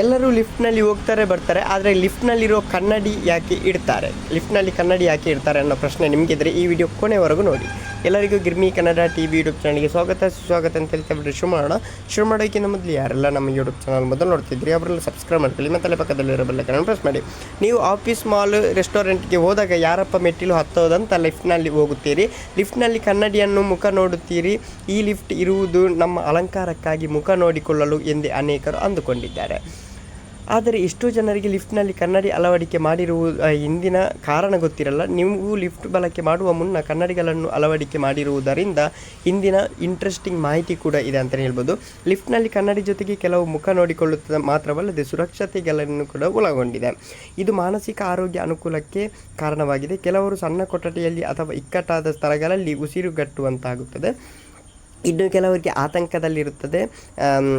ಎಲ್ಲರೂ ಲಿಫ್ಟ್ನಲ್ಲಿ ಹೋಗ್ತಾರೆ ಬರ್ತಾರೆ, ಆದರೆ ಲಿಫ್ಟ್ನಲ್ಲಿರೋ ಕನ್ನಡಿ ಯಾಕೆ ಇಡ್ತಾರೆ, ಲಿಫ್ಟ್ನಲ್ಲಿ ಕನ್ನಡಿ ಯಾಕೆ ಇಡ್ತಾರೆ ಅನ್ನೋ ಪ್ರಶ್ನೆ ನಿಮಗಿದ್ರೆ ಈ ವಿಡಿಯೋ ಕೊನೆವರೆಗೂ ನೋಡಿ. ಎಲ್ಲರಿಗೂ ಗಿರ್ಮಿ ಕನ್ನಡ TV ಯೂಟ್ಯೂಬ್ ಚಾನಲ್ಗೆ ಸುಸ್ವಾಗತ ಅಂತ ಹೇಳ್ತಾ ಬಿಟ್ಟು ಶುರು ಮಾಡೋಕ್ಕಿಂತ ಮೊದಲು ಯಾರೆಲ್ಲ ನಮ್ಮ ಯೂಟ್ಯೂಬ್ ಚಾನಲ್ ಮೊದಲು ನೋಡ್ತಿದ್ರಿ ಅವರೆಲ್ಲ ಸಬ್ಸ್ಕ್ರೈಬ್ ಮಾಡ್ಕೊಳ್ಳಿ, ಮತ್ತು ಪಕ್ಕದಲ್ಲಿರೋ ಬೆಲ್ಲೈಕನ್ ಪ್ರೆಸ್ ಮಾಡಿ. ನೀವು ಆಫೀಸ್, ಮಾಲ್, ರೆಸ್ಟೋರೆಂಟ್ಗೆ ಹೋದಾಗ ಯಾರಪ್ಪ ಮೆಟ್ಟಿಲು ಹತ್ತೋದಂತ ಲಿಫ್ಟ್ನಲ್ಲಿ ಹೋಗುತ್ತೀರಿ, ಲಿಫ್ಟ್ನಲ್ಲಿ ಕನ್ನಡಿಯನ್ನು ಮುಖ ನೋಡುತ್ತೀರಿ. ಈ ಲಿಫ್ಟ್ ಇರುವುದು ನಮ್ಮ ಅಲಂಕಾರಕ್ಕಾಗಿ, ಮುಖ ನೋಡಿಕೊಳ್ಳಲು ಎಂದೇ ಅನೇಕರು ಅಂದುಕೊಂಡಿದ್ದಾರೆ. ಆದರೆ ಎಷ್ಟೋ ಜನರಿಗೆ ಲಿಫ್ಟ್ನಲ್ಲಿ ಕನ್ನಡಿ ಅಳವಡಿಕೆ ಮಾಡಿರುವುದು ಹಿಂದಿನ ಕಾರಣ ಗೊತ್ತಿರಲ್ಲ. ನೀವು ಲಿಫ್ಟ್ ಬಳಕೆ ಮಾಡುವ ಮುನ್ನ ಕನ್ನಡಿಗಳನ್ನು ಅಳವಡಿಕೆ ಮಾಡಿರುವುದರಿಂದ ಹಿಂದಿನ ಇಂಟ್ರೆಸ್ಟಿಂಗ್ ಮಾಹಿತಿ ಕೂಡ ಇದೆ ಅಂತಲೇ ಹೇಳ್ಬೋದು. ಲಿಫ್ಟ್ನಲ್ಲಿ ಕನ್ನಡಿ ಜೊತೆಗೆ ಕೆಲವು ಮುಖ ನೋಡಿಕೊಳ್ಳುತ್ತದೆ ಮಾತ್ರವಲ್ಲದೆ ಸುರಕ್ಷತೆಗಳನ್ನು ಕೂಡ ಒಳಗೊಂಡಿದೆ. ಇದು ಮಾನಸಿಕ ಆರೋಗ್ಯ ಅನುಕೂಲಕ್ಕೆ ಕಾರಣವಾಗಿದೆ. ಕೆಲವರು ಸಣ್ಣ ಕೊಠಡಿಯಲ್ಲಿ ಅಥವಾ ಇಕ್ಕಟ್ಟಾದ ಸ್ಥಳಗಳಲ್ಲಿ ಉಸಿರುಗಟ್ಟುವಂತಾಗುತ್ತದೆ. ಇನ್ನು ಕೆಲವರಿಗೆ ಆತಂಕದಲ್ಲಿರುತ್ತದೆ,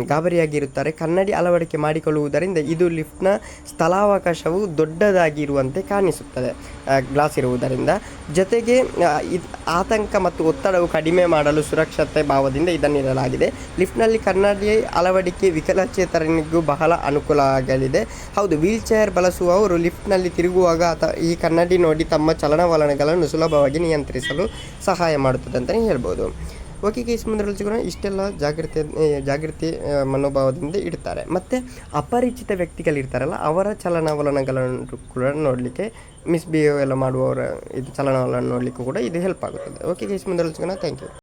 ಗಾಬರಿಯಾಗಿರುತ್ತಾರೆ. ಕನ್ನಡಿ ಅಳವಡಿಕೆ ಮಾಡಿಕೊಳ್ಳುವುದರಿಂದ ಇದು ಲಿಫ್ಟ್ನ ಸ್ಥಳಾವಕಾಶವು ದೊಡ್ಡದಾಗಿರುವಂತೆ ಕಾಣಿಸುತ್ತದೆ, ಗ್ಲಾಸ್ ಇರುವುದರಿಂದ. ಜೊತೆಗೆ ಆತಂಕ ಮತ್ತು ಒತ್ತಡವು ಕಡಿಮೆ ಮಾಡಲು ಸುರಕ್ಷತೆ ಭಾವದಿಂದ ಇದನ್ನಿಡಲಾಗಿದೆ. ಲಿಫ್ಟ್ನಲ್ಲಿ ಕನ್ನಡಿ ಅಳವಡಿಕೆ ವಿಕಲಚೇತನರಿಗೂ ಬಹಳ ಅನುಕೂಲ ಆಗಲಿದೆ. ಹೌದು, ವೀಲ್ ಚೇರ್ ಬಳಸುವವರು ಲಿಫ್ಟ್ನಲ್ಲಿ ತಿರುಗುವಾಗ ಈ ಕನ್ನಡಿ ನೋಡಿ ತಮ್ಮ ಚಲನವಲನಗಳನ್ನು ಸುಲಭವಾಗಿ ನಿಯಂತ್ರಿಸಲು ಸಹಾಯ ಮಾಡುತ್ತದೆ ಅಂತಲೇ ಹೇಳ್ಬೋದು. ಓಕೆ ಗೈಸ್, ಮುಂದೆ ಸಿಗೋಣ. ಇಷ್ಟೆಲ್ಲ ಜಾಗೃತಿ ಮನೋಭಾವದಿಂದ ಇಡ್ತಾರೆ. ಮತ್ತು ಅಪರಿಚಿತ ವ್ಯಕ್ತಿಗಳಿರ್ತಾರಲ್ಲ, ಅವರ ಚಲನವಲನಗಳನ್ನು ಕೂಡ ನೋಡಲಿಕ್ಕೆ, ಮಿಸ್ಬಿಹೇವ್ ಎಲ್ಲ ಮಾಡುವವರ ಇದು ಚಲನವಲನ ನೋಡಲಿಕ್ಕೂ ಕೂಡ ಇದು ಹೆಲ್ಪ್ ಆಗುತ್ತದೆ. ಓಕೆ ಗೈಸ್, ಮುಂದೆ ಸಿಗೋಣ. Thank you.